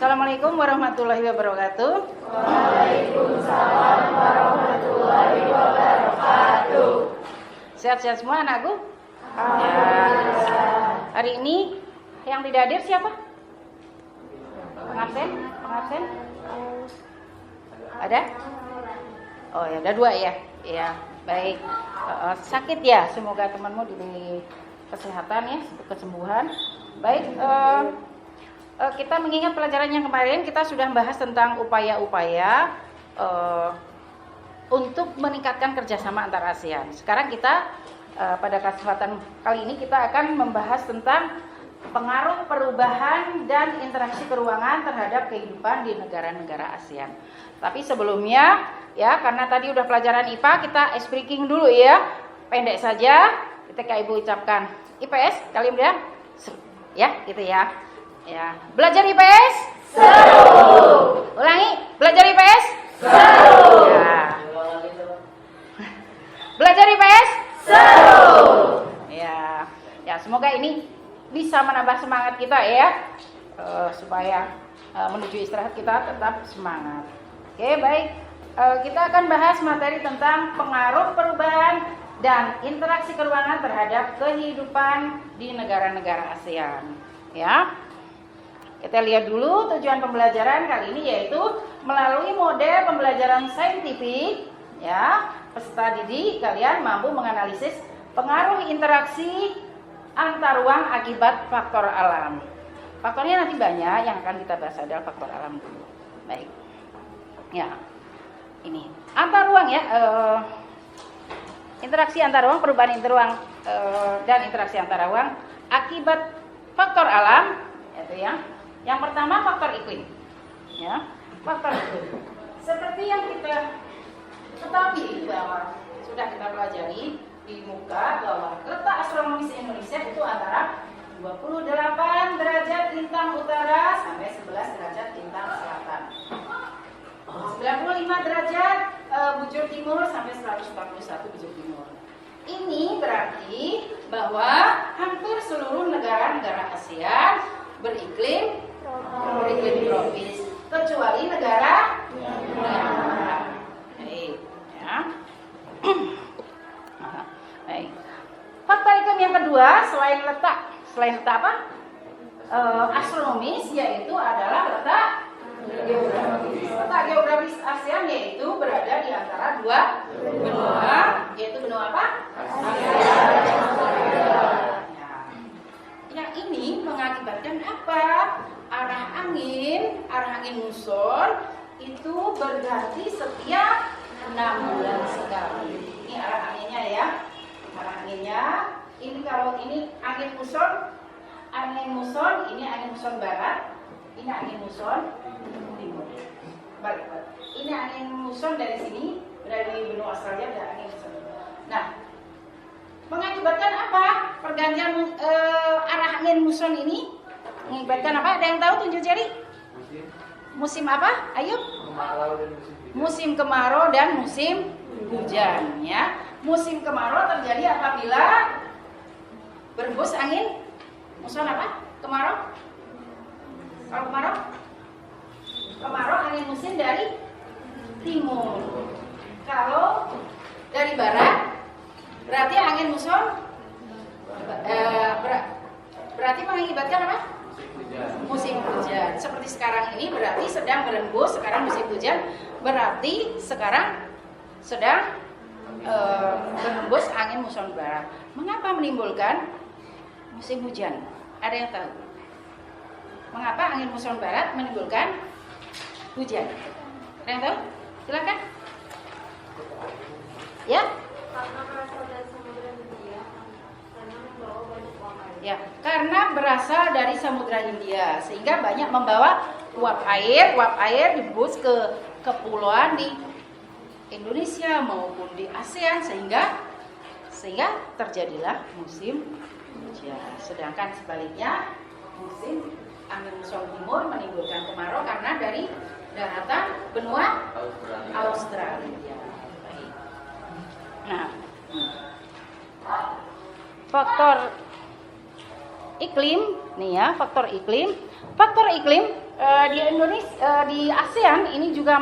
Assalamualaikum warahmatullahi wabarakatuh. Waalaikumsalam warahmatullahi wabarakatuh. Sehat-sehat semua anakku? Ya. Hari ini yang tidak hadir siapa? Pengabsen? Pengabsen? Ada? Oh ya, ada 2 ya. Ya, baik. Sakit ya, semoga temanmu diberi kesehatan ya, kesembuhan. Baik. Kita mengingat pelajaran yang kemarin kita sudah membahas tentang upaya-upaya untuk meningkatkan kerjasama antar ASEAN. Sekarang kita pada kesempatan kali ini kita akan membahas tentang pengaruh perubahan dan interaksi keuangan terhadap kehidupan di negara-negara ASEAN. Tapi sebelumnya ya, karena tadi udah pelajaran IPA, kita ice breaking dulu ya. Pendek saja ketika Ibu ucapkan IPS, kalian udah ya, gitu ya. Ya, belajar IPS seru. Ulangi, belajar IPS seru. Ya. Belajar IPS seru. Ya. Ya, semoga ini bisa menambah semangat kita ya. Supaya menuju istirahat kita tetap semangat. Oke, baik. Kita akan bahas materi tentang pengaruh perubahan dan interaksi keuangan terhadap kehidupan di negara-negara ASEAN. Ya. Kita lihat dulu tujuan pembelajaran kali ini, yaitu melalui model pembelajaran saintifik ya, peserta didik kalian mampu menganalisis pengaruh interaksi antar ruang akibat faktor alam. Faktornya nanti banyak, yang akan kita bahas adalah faktor alam dulu. Baik. Ya. Ini antar ruang ya, interaksi antar ruang, perubahan antar ruang dan interaksi antar ruang akibat faktor alam, yaitu ya. Yang pertama faktor iklim, ya, faktor iklim. Seperti yang kita ketahui bahwa sudah kita pelajari di muka bahwa letak astronomis Indonesia itu antara 28 derajat lintang utara sampai 11 derajat lintang selatan, 95 derajat bujur timur sampai 141 bujur timur. Ini berarti bahwa hampir seluruh negara-negara ASEAN beriklim tropis, kecuali negara Myanmar. Baik, ya. Baik. Faktor iklim yang kedua selain letak apa? Astronomis, yaitu adalah letak geografis. Letak geografis ASEAN yaitu berada di antara 2 benua, yaitu benua apa? Yang ini mengakibatkan apa? Arah angin muson itu berganti setiap 6 bulan sekali. Ini arah anginnya ya. Arah anginnya, ini kalau ini angin muson, ini angin muson barat, ini angin muson timur. Balik. Ini angin muson dari sini, dari benua Australia dan angin muson. Nah, mengakibatkan apa? Pergantian arah angin muson ini mengakibatkan apa? Ada yang tahu, tunjuk jari? Musim apa? Ayo. Musim kemarau dan musim hujan ya. Musim kemarau terjadi apabila berhembus angin muson apa? Kemarau. Kalau kemarau angin musim dari timur. Kalau dari barat berarti angin muson berarti mengakibatkan apa? Musim hujan. Seperti sekarang ini berarti sedang berembus, sekarang musim hujan, berarti sekarang sedang berembus angin muson barat. Mengapa menimbulkan musim hujan? Ada yang tahu? Mengapa angin muson barat menimbulkan hujan? Ada yang tahu? Silakan. Ya? Karena berasal dari Samudra Hindia, karena membawa banyak uap air. Ya, karena berasal dari Samudra Hindia sehingga banyak membawa uap air dibus ke kepulauan di Indonesia maupun di ASEAN sehingga terjadilah musim hujan. Sedangkan sebaliknya musim angin muson timur menimbulkan kemarau karena dari daratan benua Australia. Baik. Nah, faktor iklim nih ya, faktor iklim di Indonesia, di ASEAN ini juga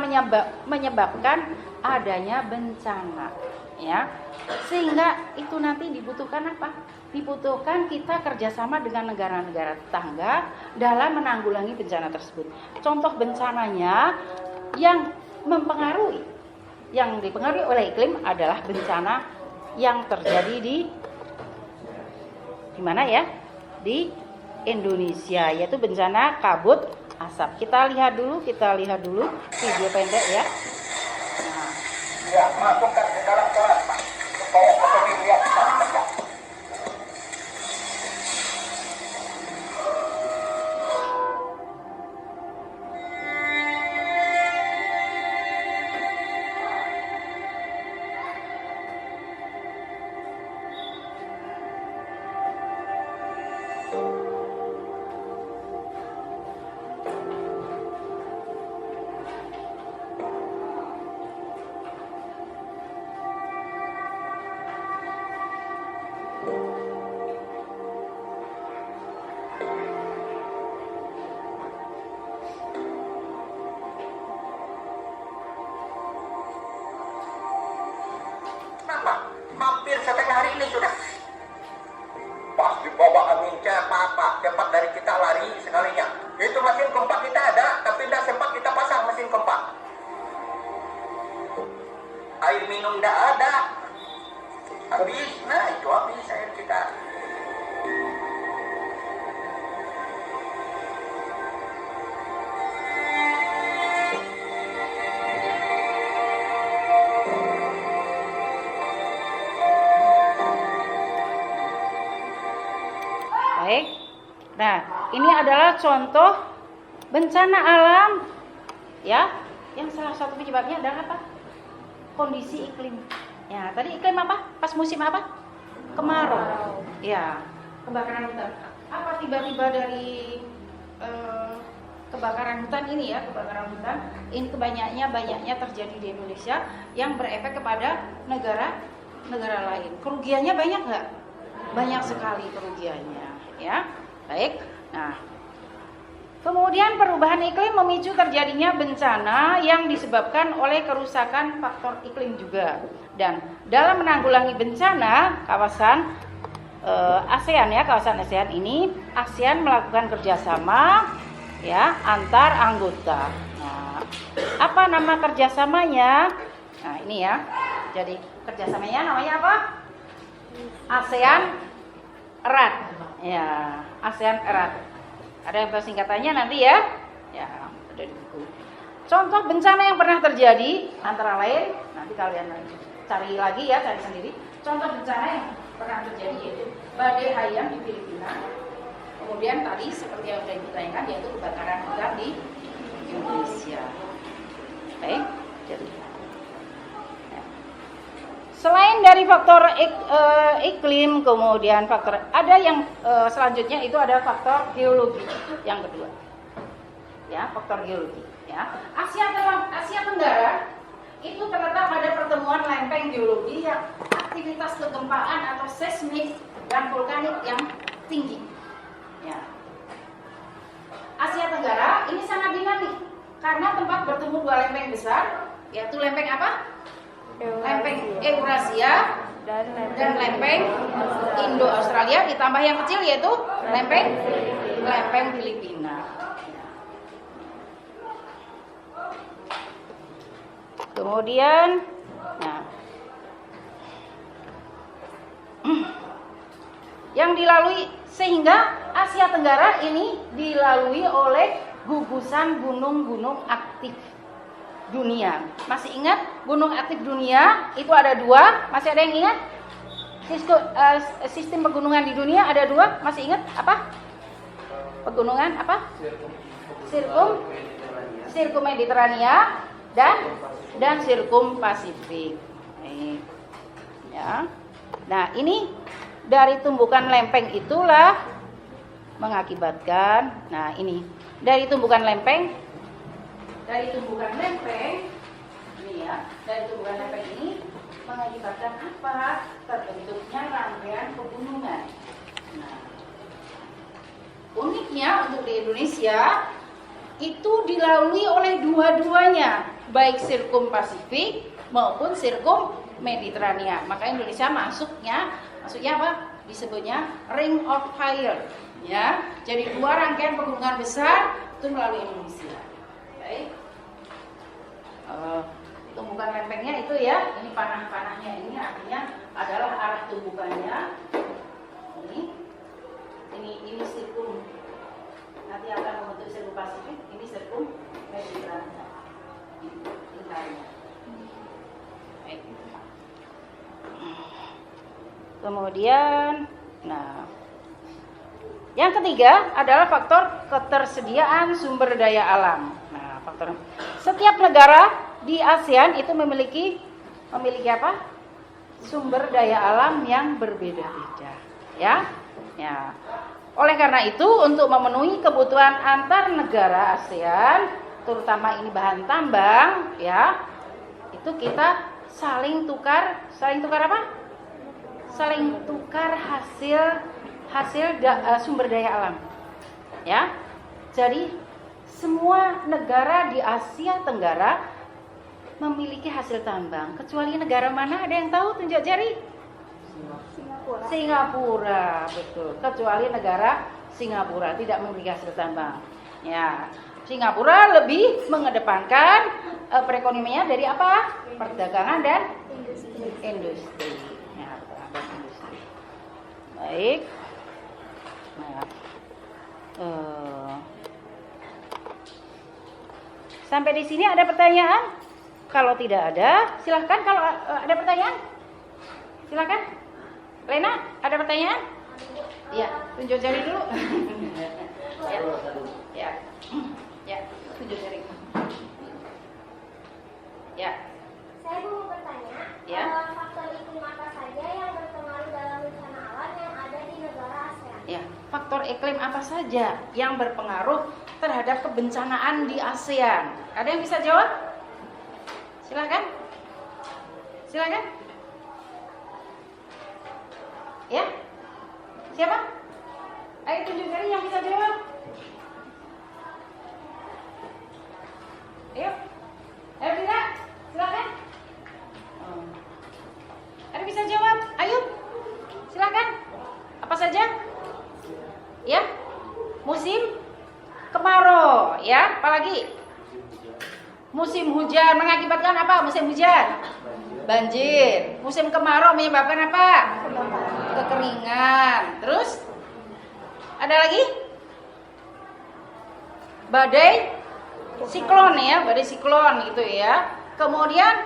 menyebabkan adanya bencana, ya. Sehingga itu nanti dibutuhkan apa? Dibutuhkan kita kerjasama dengan negara-negara tetangga dalam menanggulangi bencana tersebut. Contoh bencananya yang dipengaruhi oleh iklim adalah bencana yang terjadi di mana ya? Di Indonesia, yaitu bencana kabut asap. Kita lihat dulu video pendek ya. Nah. Ya, masukkan ke dalam kelas, Pak, supaya petani lihat kita kerja. Hampir setengah hari ini sudah. Pas dibawa anginnya apa cepat dari kita lari sekalinya. Itu mesin kompak kita ada, tapi tidak sempat kita pasang mesin kompak. Air minum tidak ada, habis. Nah itu habis air kita. Baik. Nah, ini adalah contoh bencana alam ya, yang salah satu penyebabnya adalah apa? Kondisi iklim. Ya, tadi iklim apa? Pas musim apa? Kemarau. Ya, kebakaran hutan. Apa tiba-tiba dari kebakaran hutan ini ya, kebakaran hutan ini banyaknya terjadi di Indonesia yang berefek kepada negara lain. Kerugiannya banyak nggak? Banyak sekali kerugiannya. Ya, baik. Nah, kemudian perubahan iklim memicu terjadinya bencana yang disebabkan oleh kerusakan faktor iklim juga. Dan dalam menanggulangi bencana kawasan ASEAN ya, kawasan ASEAN ini, ASEAN melakukan kerjasama ya antar anggota. Nah, apa nama kerjasamanya? Nah ini ya. Jadi kerjasamanya namanya apa? ASEAN Erat. Ya, ASEAN Erat. Ada yang tahu singkatannya nanti ya? Ya, ada di buku. Contoh bencana yang pernah terjadi antara lain, nanti kalian cari lagi ya, cari sendiri. Contoh bencana yang pernah terjadi yaitu badai Haiyan di Filipina. Kemudian tadi seperti yang sudah ditanyakan yaitu kebakaran hutan di Indonesia. Baik, jadi selain dari faktor iklim, kemudian faktor ada yang selanjutnya itu ada faktor geologi yang kedua. Ya, faktor geologi. Ya, Asia Tenggara itu terletak pada pertemuan lempeng geologi yang aktivitas kegempaan atau seismik dan vulkanik yang tinggi. Ya. Asia Tenggara ini sangat dinamis karena tempat bertemu dua lempeng besar, yaitu lempeng apa? Lempeng Eurasia dan lempeng Indo-Australia, ditambah yang kecil yaitu lempeng Filipina. Kemudian, nah, yang dilalui sehingga Asia Tenggara ini dilalui oleh gugusan gunung-gunung aktif dunia. Masih ingat gunung aktif dunia itu ada dua? Masih ada yang ingat? Sistem pegunungan di dunia ada dua. Masih ingat apa? Pegunungan apa? Sirkum Mediterania dan Sirkum Pasifik. Ya. Nah, ini dari tumbukan lempeng itulah mengakibatkan. Nah, ini dari tumbukan lempeng ini ya, dari tumbukan lempeng ini mengakibatkan apa? Terbentuknya rangkaian pegunungan. Nah, uniknya untuk di Indonesia itu dilalui oleh dua-duanya, baik sirkum-Pasifik maupun sirkum-Mediterania. Maka Indonesia maksudnya apa? Disebutnya Ring of Fire, ya. Jadi dua rangkaian pegunungan besar itu melalui Indonesia. Baik. Tumbukan lempengnya itu ya, ini panah-panahnya ini artinya adalah arah tumbukannya. Ini sirkum, nanti akan membentuk sirkum Pasifik, ini sirkum Mediterania. Lingkarannya. Baik. Kemudian, yang ketiga adalah faktor ketersediaan sumber daya alam. Faktor setiap negara di ASEAN itu memiliki apa? Sumber daya alam yang berbeda-beda, ya. Oleh karena itu, untuk memenuhi kebutuhan antar negara ASEAN, terutama ini bahan tambang, ya, itu kita saling tukar apa? Saling tukar hasil sumber daya alam, ya. Jadi semua negara di Asia Tenggara memiliki hasil tambang, kecuali negara mana? Ada yang tahu? Tunjuk jari. Singapura, betul. Kecuali negara Singapura tidak memiliki hasil tambang. Ya, Singapura lebih mengedepankan perekonomiannya dari apa? Perdagangan dan industri. Ya, industri. Baik. Sampai di sini ada pertanyaan? Kalau tidak ada, silahkan. Kalau ada pertanyaan, silahkan. Lena, ada pertanyaan? Ya, tunjuk jari dulu. Ya, tunjuk jari. Ya. Saya mau bertanya, Ya. faktor iklim apa saja yang berpengaruh dalam bencana alam yang ada di negara ASEAN? Ya, faktor iklim apa saja yang berpengaruh terhadap kebencanaan di ASEAN? Ada yang bisa jawab? Silakan. Ya? Siapa? Ayo tunjuk jari yang bisa jawab. Ayo. Ayo tidak? Silakan. Ada bisa jawab? Ayo. Silakan. Apa saja? Ya? Musim kemarau, ya? Apalagi? Musim hujan mengakibatkan apa? Musim hujan? Banjir. Musim kemarau menyebabkan apa? Kekeringan. Terus? Ada lagi? Badai siklon, ya, badai siklon gitu ya. Kemudian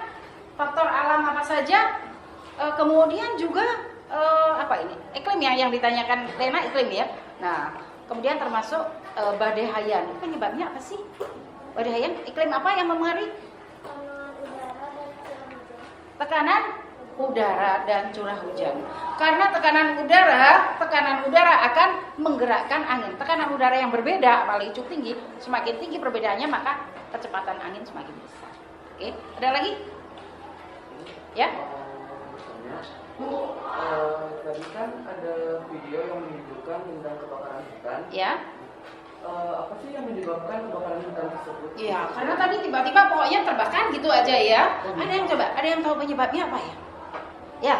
faktor alam apa saja? Kemudian juga apa ini? Iklim ya, yang ditanyakan Lena, iklim ya. Nah, kemudian termasuk badai Haiyan. Penyebabnya apa sih? Badai Haiyan, iklim apa yang mempengaruhi? Tekanan udara dan curah hujan. Karena tekanan udara akan menggerakkan angin. Tekanan udara yang berbeda, apalagi cukup tinggi, semakin tinggi perbedaannya maka kecepatan angin semakin besar. Oke, ada lagi? Ya? Tadi kan ada video yang menunjukkan tentang kebakaran hutan. Ya. Apa sih yang menyebabkan kebakaran hutan tersebut? Iya, karena tadi tiba-tiba pokoknya terbakar gitu aja ya. Ada yang coba? Ada yang tahu penyebabnya apa ya? Ya.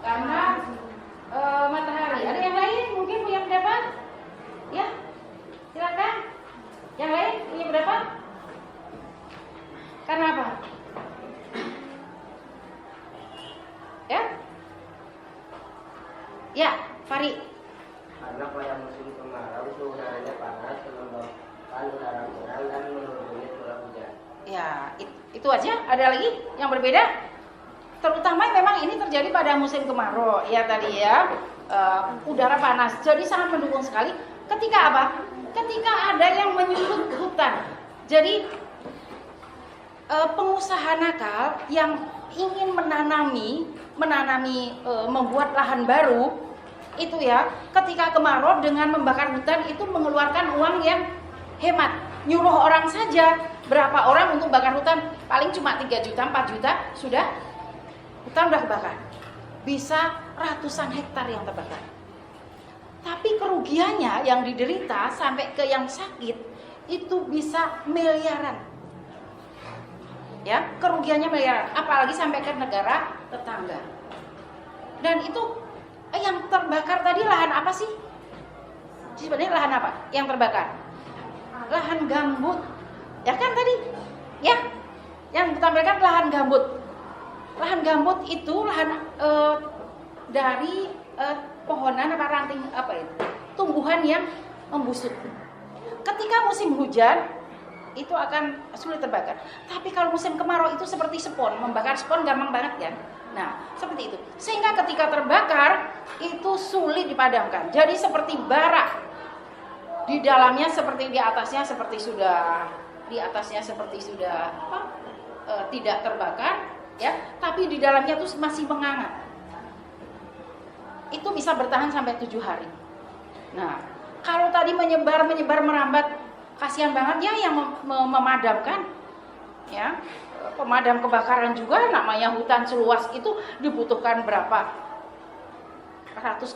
Karena matahari. Ada yang lain mungkin punya pendapat? Ya. Silakan. Yang lain punya pendapat? Karena apa? Ya? Ya, Fari. Karena pada musim kemarau itu udaranya panas, menyebabkan udara kurang dan menurunnya curah hujan. Ya, itu aja. Ada lagi yang berbeda? Terutama memang ini terjadi pada musim kemarau, ya tadi ya. Udara panas, jadi sangat mendukung sekali. Ketika apa? Ketika ada yang menyulut hutan. Jadi pengusaha nakal yang ingin membuat lahan baru itu ya, ketika kemarau dengan membakar hutan itu mengeluarkan uang yang hemat. Nyuruh orang saja, berapa orang untuk bakar hutan? Paling cuma 3 juta, 4 juta sudah hutan udah kebakar. Bisa ratusan hektar yang terbakar. Tapi kerugiannya yang diderita sampai ke yang sakit itu bisa miliaran. Ya, kerugiannya miliaran, apalagi sampai ke negara tetangga. Dan itu yang terbakar tadi lahan apa sih? Sebenarnya lahan apa yang terbakar? Lahan gambut. Ya kan tadi? Ya. Yang ditampilkan lahan gambut. Lahan gambut itu lahan dari pohonan apa ranting apa itu? Tumbuhan yang membusuk. Ketika musim hujan itu akan sulit terbakar. Tapi kalau musim kemarau itu seperti spon, membakar spon gampang banget kan? Nah, seperti itu. Sehingga ketika terbakar itu sulit dipadamkan. Jadi seperti bara. Di dalamnya seperti di atasnya seperti sudah tidak terbakar, ya. Tapi di dalamnya itu masih menganga. Itu bisa bertahan sampai 7 hari. Nah, kalau tadi menyebar merambat, kasihan banget ya yang memadamkan, ya. Pemadam kebakaran juga, namanya hutan seluas itu dibutuhkan berapa ratus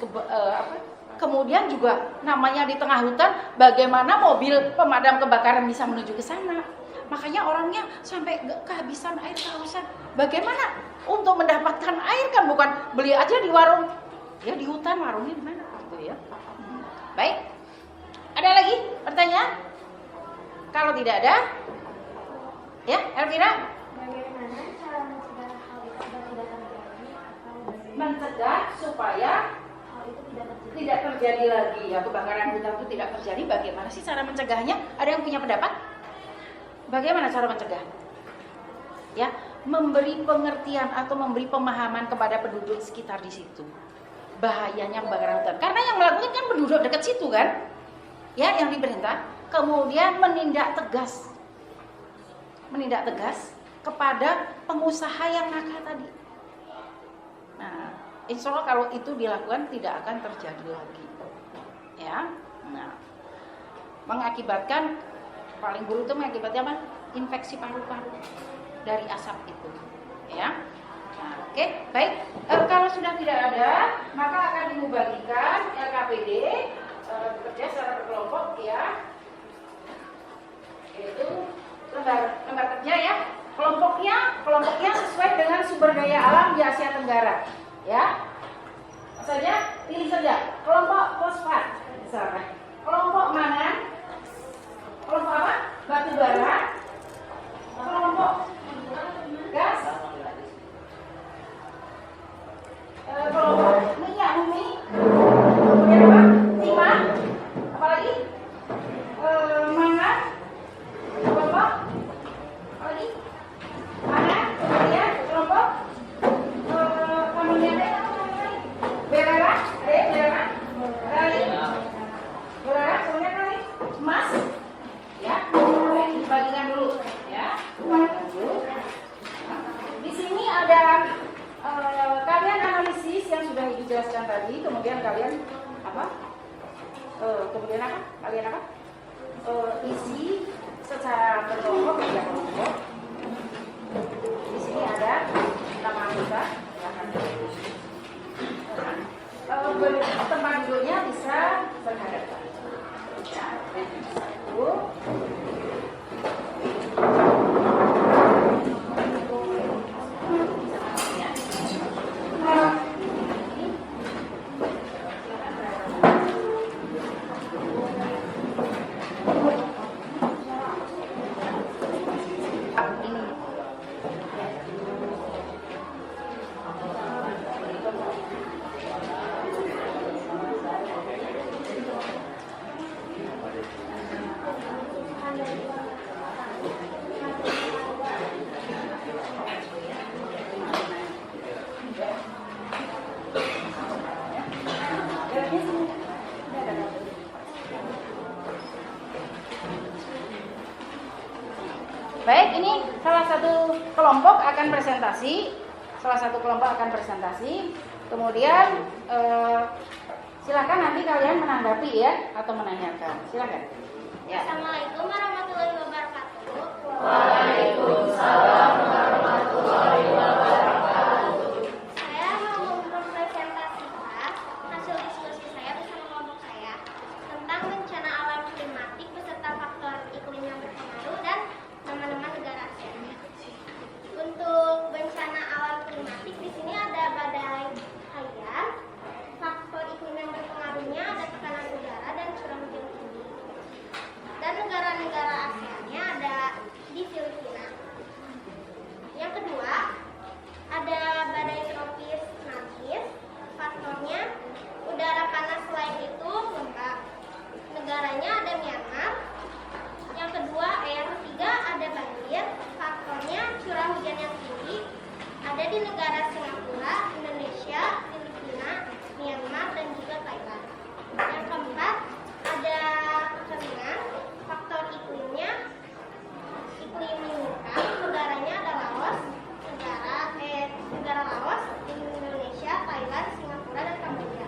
kemudian juga namanya di tengah hutan, bagaimana mobil pemadam kebakaran bisa menuju ke sana. Makanya orangnya sampai kehabisan air, kehausan. Bagaimana untuk mendapatkan air kan bukan beli aja di warung. Ya di hutan, warungnya di mana gitu ya. Baik. Ada lagi pertanyaan? Kalau tidak ada, ya Elvira? Bagaimana cara mencegah hal itu agar tidak terjadi atau Mencegah supaya hal itu tidak terjadi? tidak terjadi lagi ya, kebakaran hutan itu tidak terjadi. Bagaimana sih cara mencegahnya? Ada yang punya pendapat? Bagaimana cara mencegah? Ya, memberi pengertian atau memberi pemahaman kepada penduduk sekitar di situ. Bahayanya kebakaran hutan. Karena yang melakukan kan penduduk dekat situ kan? Ya, yang diperintah. Kemudian menindak tegas kepada pengusaha yang nakal tadi. Nah, insya Allah kalau itu dilakukan tidak akan terjadi lagi, ya. Nah, mengakibatkan paling buruk itu mengakibatkan apa? Infeksi paru-paru dari asap itu, ya. Nah, oke, baik. Kalau sudah tidak ada, maka akan dibagikan LKPD bekerja secara berkelompok, ya. Yaitu lembar kerja ya. Kelompoknya sesuai dengan sumber daya alam di Asia Tenggara, ya. Pilih saja kelompok fosfat misalkan. Kelompok mangan, kelompok apa? Batu bara, kelompok gas, kelompok minyak bumi, kemudian apa? Timah, apalagi? Mangan, kelompok apalagi? Mangan, kemudian kelompok kemudian belerang, kemudian emas, ya, dibagikan dulu, ya, Di sini ada kalian analisis yang sudah dijelaskan tadi, kemudian kalian apa? Isi secara berkelompok ya kelompok. Di sini ada nama kita. Tempat duduknya bisa berhadapan. Satu. Baik, ini salah satu kelompok akan presentasi. Kemudian silakan nanti kalian menanggapi ya atau menanyakan. Silakan. Ya. Assalamualaikum warahmatullahi wabarakatuh. Waalaikumsalam warahmatullahi wabarakatuh. Saya mau mempresentasikan hasil diskusi saya bersama kelompok negaranya ada Myanmar. Yang ketiga ada banjir. Faktornya curah hujan yang tinggi ada di negara Singapura, Indonesia, Filipina, Myanmar, dan juga Thailand. Yang keempat ada kekeringan. Faktor iklimnya iklim meningkat. Negaranya ada Laos, negara Laos, Indonesia, Thailand, Singapura, dan Kamboja.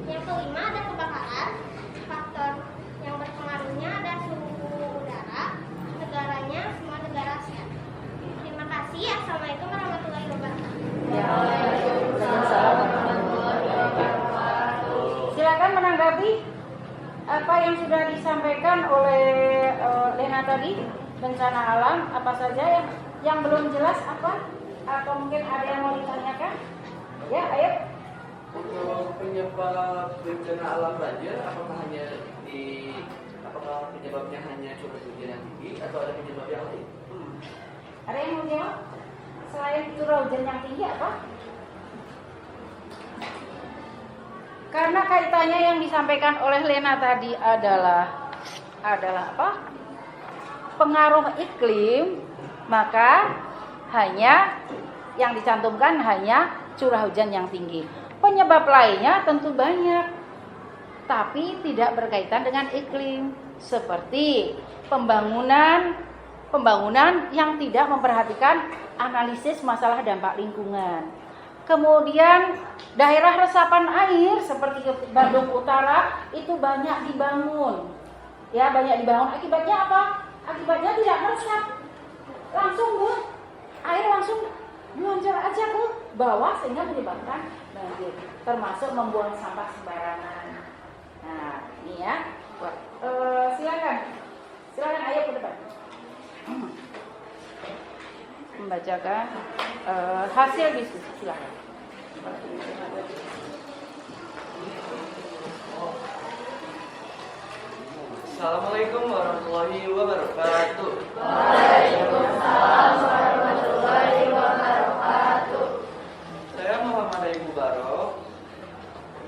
Yang kelima ada kebakaran. Faktor yang berpengaruhnya ada suhu udara. Negaranya semua negara ASEAN. Terima kasih. Assalamualaikum warahmatullahi wabarakatuh. Silakan menanggapi apa yang sudah disampaikan oleh Lena tadi. Bencana alam apa saja yang belum jelas apa? Atau mungkin ada yang mau ditanyakan? Ya, ayo. Untuk penyebab bencana alam banjir, apakah penyebabnya hanya curah hujan yang tinggi atau ada penyebab yang lain? Ada yang mau jawab? Selain curah hujan yang tinggi apa? Karena kaitannya yang disampaikan oleh Lena tadi adalah apa? Pengaruh iklim, maka hanya yang dicantumkan hanya curah hujan yang tinggi. Penyebab lainnya tentu banyak, tapi tidak berkaitan dengan iklim, seperti pembangunan yang tidak memperhatikan analisis masalah dampak lingkungan. Kemudian daerah resapan air seperti Bandung Utara itu banyak dibangun. Ya, banyak dibangun. Akibatnya apa? Akibatnya tidak meresap. Langsung air langsung melonjak aja ke bawah sehingga menyebabkan banjir. Termasuk membuang sampah sembarangan. Nah, ini ya. Silakan ayo ke depan. Membacakan hasil diskusi, silakan. Assalamualaikum warahmatullahi wabarakatuh. Waalaikumsalam warahmatullahi wabarakatuh. Saya Muhammad Ayu Mubarok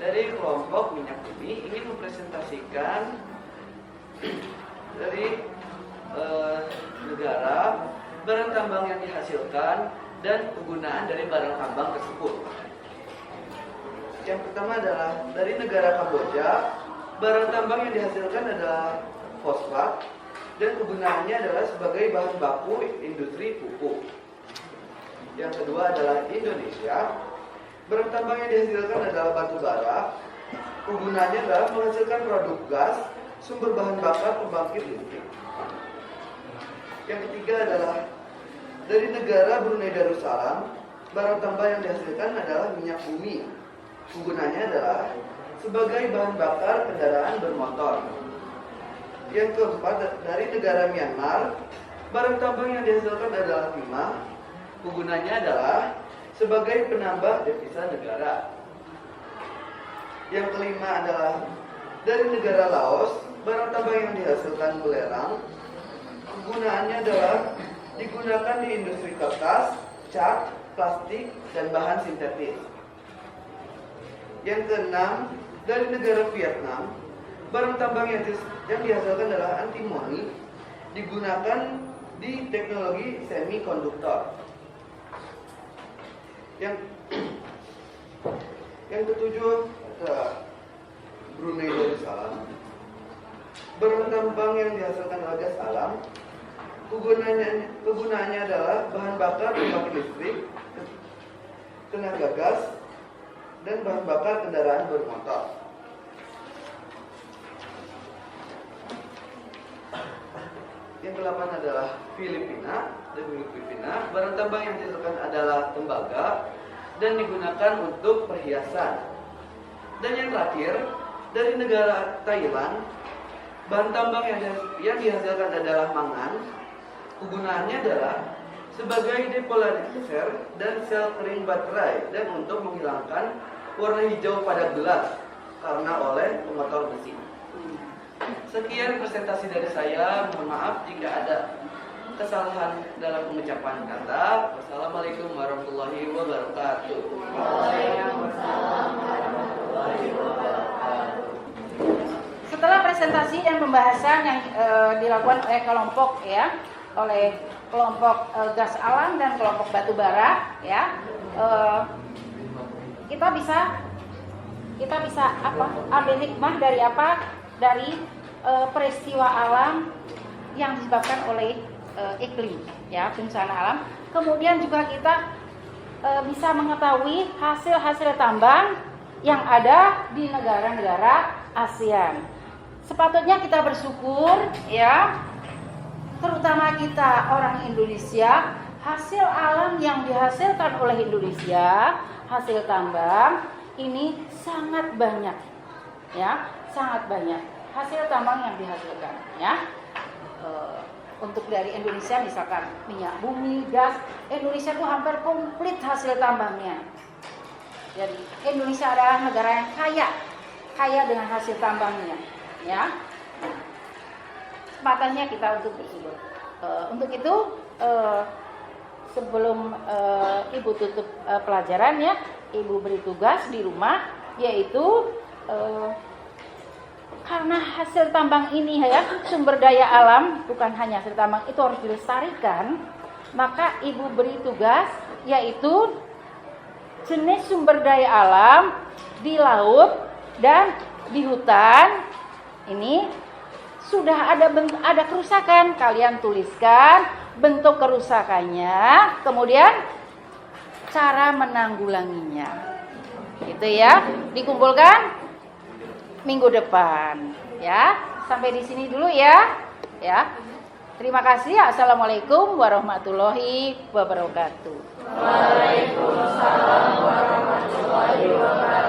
dari kelompok minyak bumi ingin mempresentasikan dari negara, barang tambang yang dihasilkan, dan penggunaan dari barang tambang tersebut. Yang pertama adalah dari negara Kamboja, barang tambang yang dihasilkan adalah fosfat dan kegunaannya adalah sebagai bahan baku industri pupuk. Yang kedua adalah Indonesia, barang tambang yang dihasilkan adalah batu bara, kegunaannya adalah menghasilkan produk gas, sumber bahan bakar pembangkit listrik. Yang ketiga adalah dari negara Brunei Darussalam, barang tambang yang dihasilkan adalah minyak bumi. Kegunaannya adalah sebagai bahan bakar kendaraan bermotor. Yang keempat dari negara Myanmar, barang tambang yang dihasilkan adalah timah. Kegunaannya adalah sebagai penambah devisa negara. Yang kelima adalah dari negara Laos, barang tambang yang dihasilkan belerang. Kegunaannya adalah digunakan di industri kertas, cat, plastik, dan bahan sintetis. Yang keenam, dari negara Vietnam, barang tambang yang dihasilkan adalah antimoni, digunakan di teknologi semikonduktor. Yang ketujuh adalah Brunei Darussalam, barang tambang yang dihasilkan adalah gas alam. Kegunaannya adalah bahan bakar pembangkit listrik, tenaga gas, dan bahan bakar kendaraan bermotor. Yang ke-8 adalah Filipina. Dari Filipina, barang tambang yang dihasilkan adalah tembaga dan digunakan untuk perhiasan. Dan yang terakhir, dari negara Thailand, bahan tambang yang dihasilkan adalah mangan. Kegunaannya adalah sebagai depolarizer dan sel kering baterai dan untuk menghilangkan warna hijau pada gelas karena oleh pengotor besi. Sekian presentasi dari saya. Mohon maaf jika ada kesalahan dalam pengucapan kata. Wassalamualaikum warahmatullahi wabarakatuh. Waalaikumsalam warahmatullahi wabarakatuh. Setelah presentasi dan pembahasan yang dilakukan oleh kelompok ya, oleh kelompok gas alam dan kelompok batu bara ya, kita bisa ambil hikmah dari apa? Dari peristiwa alam yang disebabkan oleh iklim ya, bencana alam. Kemudian juga kita bisa mengetahui hasil-hasil tambang yang ada di negara-negara ASEAN. Sepatutnya kita bersyukur ya, terutama kita orang Indonesia, hasil alam yang dihasilkan oleh Indonesia, hasil tambang ini sangat banyak ya, sangat banyak hasil tambang yang dihasilkan ya. Untuk dari Indonesia misalkan minyak bumi, gas, Indonesia itu hampir komplit hasil tambangnya. Jadi Indonesia adalah negara yang kaya dengan hasil tambangnya ya. Sepatannya kita untuk bersyukur. Untuk itu sebelum Ibu tutup pelajaran ya, Ibu beri tugas di rumah, yaitu karena hasil tambang ini ya, sumber daya alam, bukan hanya hasil tambang, itu harus dilestarikan. Maka Ibu beri tugas, yaitu jenis sumber daya alam di laut dan di hutan ini sudah ada kerusakan. Kalian tuliskan bentuk kerusakannya, kemudian cara menanggulanginya. Gitu ya. Dikumpulkan minggu depan ya. Sampai di sini dulu ya. Ya. Terima kasih. Assalamualaikum warahmatullahi wabarakatuh. Waalaikumsalam warahmatullahi wabarakatuh.